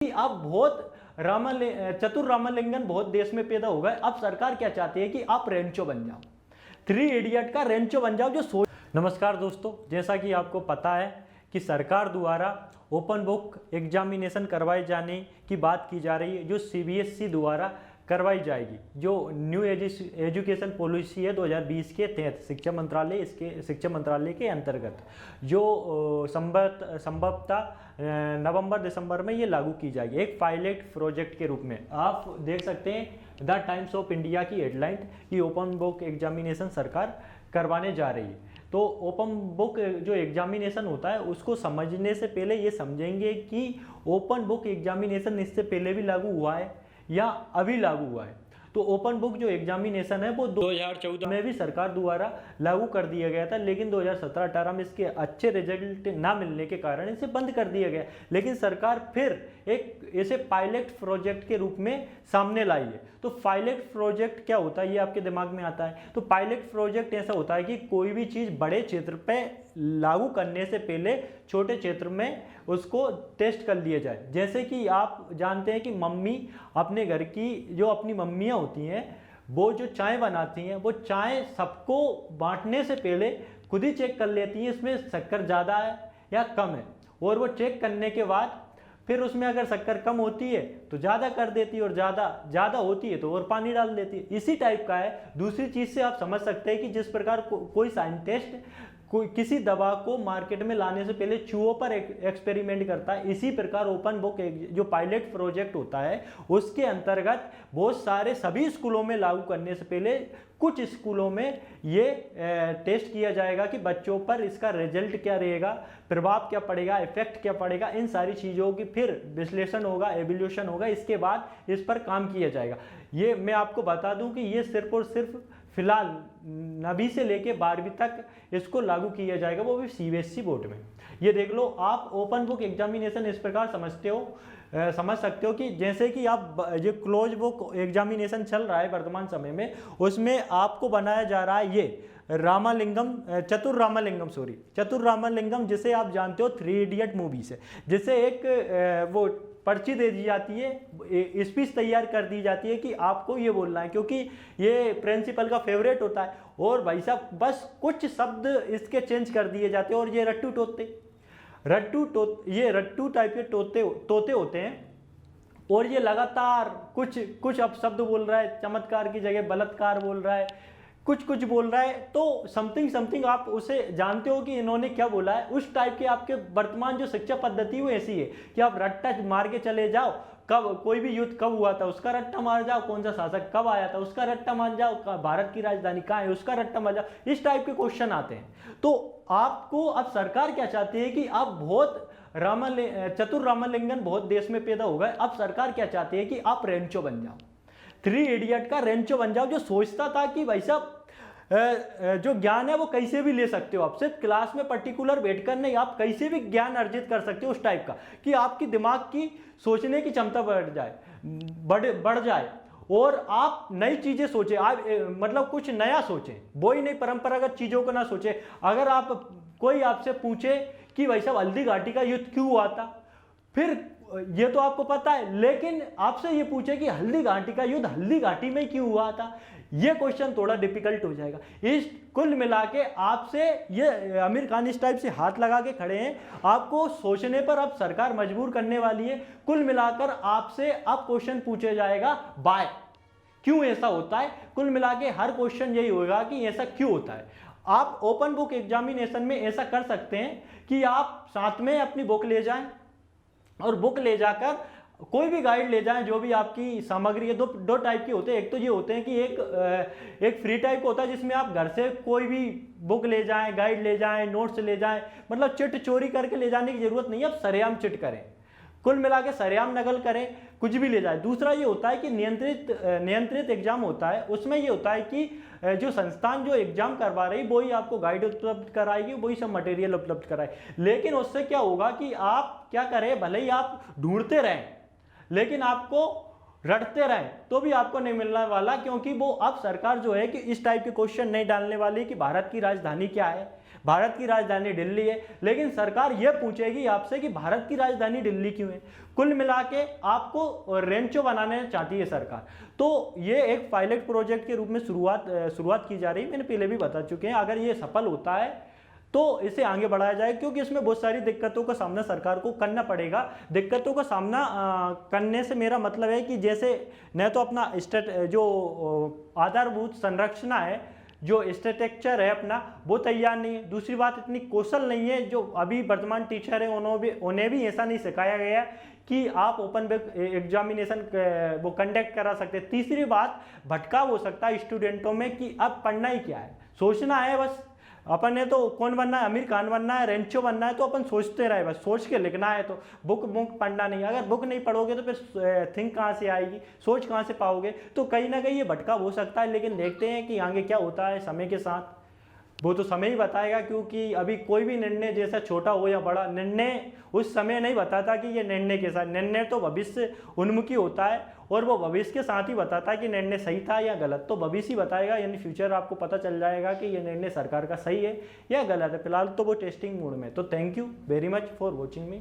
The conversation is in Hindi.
कि अब बहुत चतुर रामलिंगन बहुत देश में पैदा हो गए। अब सरकार क्या चाहती है कि आप रेंचो बन जाओ, थ्री इडियट का रेंचो बन जाओ जो सोच। नमस्कार दोस्तों, जैसा कि आपको पता है कि सरकार द्वारा ओपन बुक एग्जामिनेशन करवाए जाने की बात की जा रही है, जो सीबीएसई द्वारा करवाई जाएगी। जो न्यू एजुकेशन पॉलिसी है 2020 के तहत शिक्षा मंत्रालय के अंतर्गत जो संभवतः नवंबर दिसंबर में ये लागू की जाएगी एक पायलट प्रोजेक्ट के रूप में। आप देख सकते हैं द टाइम्स ऑफ इंडिया की हेडलाइन कि ओपन बुक एग्जामिनेशन सरकार करवाने जा रही है। तो ओपन बुक जो एग्जामिनेशन होता है उसको समझने से पहले ये समझेंगे कि ओपन बुक एग्जामिनेशन इससे पहले भी लागू हुआ है या अभी लागू हुआ है। तो ओपन बुक जो एग्जामिनेशन है वो 2014 में भी सरकार द्वारा लागू कर दिया गया था, लेकिन 2017-18 में इसके अच्छे रिजल्ट ना मिलने के कारण इसे बंद कर दिया गया। लेकिन सरकार फिर एक ऐसे पायलट प्रोजेक्ट के रूप में सामने लाई है। तो पायलट प्रोजेक्ट क्या होता है ये आपके दिमाग में आता है। तो पायलट प्रोजेक्ट ऐसा होता है कि कोई भी चीज़ बड़े क्षेत्र पे लागू करने से पहले छोटे क्षेत्र में उसको टेस्ट कर लिया जाए। जैसे कि आप जानते हैं कि मम्मी अपने घर की जो अपनी मम्मियाँ होती हैं वो जो चाय बनाती हैं वो चाय सबको बांटने से पहले खुद ही चेक कर लेती हैं इसमें शक्कर ज़्यादा है या कम है, और वो चेक करने के बाद फिर उसमें अगर शक्कर कम होती है तो ज़्यादा कर देती है और ज़्यादा होती है तो और पानी डाल देती है। इसी टाइप का है। दूसरी चीज़ से आप समझ सकते हैं कि जिस प्रकार कोई साइंटिस्ट कोई किसी दवा को मार्केट में लाने से पहले चूहों पर एक्सपेरिमेंट करता है, इसी प्रकार ओपन बुक जो पायलट प्रोजेक्ट होता है उसके अंतर्गत बहुत सारे सभी स्कूलों में लागू करने से पहले कुछ स्कूलों में ये टेस्ट किया जाएगा कि बच्चों पर इसका रिजल्ट क्या रहेगा, प्रभाव क्या पड़ेगा, इफेक्ट क्या पड़ेगा। इन सारी चीज़ों की फिर विश्लेषण होगा, एवोल्यूशन होगा, इसके बाद इस पर काम किया जाएगा। ये मैं आपको बता दूं कि ये सिर्फ और सिर्फ फिलहाल 9वीं से लेके 12वीं तक इसको लागू किया जाएगा, वो भी सीबीएसई बोर्ड में। ये देख लो, आप ओपन बुक एग्जामिनेशन इस प्रकार समझ सकते हो कि जैसे कि आप जो क्लोज बुक एग्जामिनेशन चल रहा है वर्तमान समय में, उसमें आपको बनाया जा रहा है ये चतुर रामालिंगम, जिसे आप जानते हो थ्री इडियट मूवी से, जिसे एक वो पर्ची दे दी जाती है, स्पीच तैयार कर दी जाती है कि आपको ये बोलना है, क्योंकि ये प्रिंसिपल का फेवरेट होता है। और भाई साहब बस कुछ शब्द इसके चेंज कर दिए जाते हैं और ये रट्टू टाइप के तोते होते हैं, और ये लगातार कुछ अपशब्द बोल रहा है, चमत्कार की जगह बलात्कार बोल रहा है, कुछ बोल रहा है। तो समथिंग आप उसे जानते हो कि इन्होंने क्या बोला है। उस टाइप के आपके वर्तमान जो शिक्षा पद्धति वो ऐसी है कि आप रट्टा मार के चले जाओ, कब कोई भी युद्ध कब हुआ था उसका रट्टा मार जाओ, कौन सा शासक कब आया था उसका रट्टा मार जाओ, भारत की राजधानी कहाँ है उसका रट्टा मार जाओ। इस टाइप के क्वेश्चन आते हैं। तो आपको अब सरकार क्या चाहती है कि आप बहुत चतुर रामलिंगन बहुत देश में पैदा हो गए। अब सरकार क्या चाहती है कि आप रेंचो बन जाओ, थ्री इडियट का रेंचो बन जाओ, जो सोचता था कि भाई साहब जो ज्ञान है वो कैसे भी ले सकते हो, आप सिर्फ क्लास में पर्टिकुलर बैठकर नहीं, आप कैसे भी ज्ञान अर्जित कर सकते हो। उस टाइप का कि आपकी दिमाग की सोचने की क्षमता बढ़ जाए और आप नई चीजें सोचें, आप मतलब कुछ नया सोचें, वो ही नहीं परंपरागत चीजों को ना सोचें। अगर कोई आपसे पूछे कि भाई साहब हल्दी घाटी का युद्ध क्यों हुआ था, फिर ये तो आपको पता है, लेकिन आपसे ये पूछे कि हल्दी घाटी का युद्ध हल्दी घाटी में क्यों हुआ था, ये क्वेश्चन थोड़ा डिफिकल्ट हो जाएगा। इस कुल मिला के आपसे ये आमिर खान इस टाइप से हाथ लगा के खड़े हैं, आपको सोचने पर अब सरकार मजबूर करने वाली है। कुल मिलाकर आपसे अब क्वेश्चन पूछा जाएगा बाय, क्यों ऐसा होता है। कुल मिला के हर क्वेश्चन यही होगा कि ऐसा क्यों होता है। आप ओपन बुक एग्जामिनेशन में ऐसा कर सकते हैं कि आप साथ में अपनी बुक ले जाएं और बुक ले जाकर कोई भी गाइड ले जाएं, जो भी आपकी सामग्री है। दो टाइप के होते हैं। एक तो ये होते हैं कि एक फ्री टाइप होता है जिसमें आप घर से कोई भी बुक ले जाएं, गाइड ले जाएं, नोट्स ले जाएं, मतलब चिट चोरी करके ले जाने की जरूरत नहीं है, आप सरेआम चिट करें, कुल मिला के सरेआम नकल करें, कुछ भी ले जाए। दूसरा ये होता है कि नियंत्रित एग्जाम होता है, उसमें ये होता है कि जो संस्थान जो एग्जाम करवा रही वही आपको गाइड उपलब्ध कराएगी, वही सब मटेरियल उपलब्ध कराए। लेकिन उससे क्या होगा कि आप क्या करें, भले ही आप ढूंढते रहें, लेकिन आपको रटते रहें तो भी आपको नहीं मिलने वाला, क्योंकि वो अब सरकार जो है कि इस टाइप के क्वेश्चन नहीं डालने वाली कि भारत की राजधानी क्या है। भारत की राजधानी दिल्ली है, लेकिन सरकार यह पूछेगी आपसे कि भारत की राजधानी दिल्ली क्यों है। कुल मिला के आपको रेंचो बनाने चाहती है सरकार। तो ये एक पायलट प्रोजेक्ट के रूप में शुरुआत की जा रही है। मैंने पहले भी बता चुके हैं, अगर ये सफल होता है तो इसे आगे बढ़ाया जाए, क्योंकि इसमें बहुत सारी दिक्कतों का सामना सरकार को करना पड़ेगा। दिक्कतों का सामना करने से मेरा मतलब है कि जैसे न तो अपना जो आधारभूत संरचना है, जो स्ट्रक्चर है अपना, वो तैयार नहीं है। दूसरी बात, इतनी कौशल नहीं है। जो अभी वर्तमान टीचर है उन्हें भी ऐसा नहीं सिखाया गया कि आप ओपन बुक एग्जामिनेशन वो कंडक्ट करा सकते। तीसरी बात, भटकाव हो सकता है स्टूडेंटों में कि अब पढ़ना ही क्या है, सोचना है बस। अपन ने तो कौन बनना है, आमिर खान बनना है, रेंचो बनना है, तो अपन सोचते रहे बस, सोच के लिखना है। तो बुक पढ़ना नहीं। अगर बुक नहीं पढ़ोगे तो फिर थिंक कहाँ से आएगी, सोच कहाँ से पाओगे। तो कहीं ना कहीं ये भटकाव हो सकता है, लेकिन देखते हैं कि आगे क्या होता है समय के साथ। वो तो समय ही बताएगा, क्योंकि अभी कोई भी निर्णय जैसा छोटा हो या बड़ा निर्णय उस समय नहीं बताता कि ये निर्णय कैसा। निर्णय तो भविष्य उन्मुखी होता है, और वो भविष्य के साथ ही बताता है कि निर्णय सही था या गलत। तो भविष्य ही बताएगा, यानी फ्यूचर आपको पता चल जाएगा कि ये निर्णय सरकार का सही है या गलत है। फिलहाल तो वो टेस्टिंग मोड में। तो thank you very much for watching me.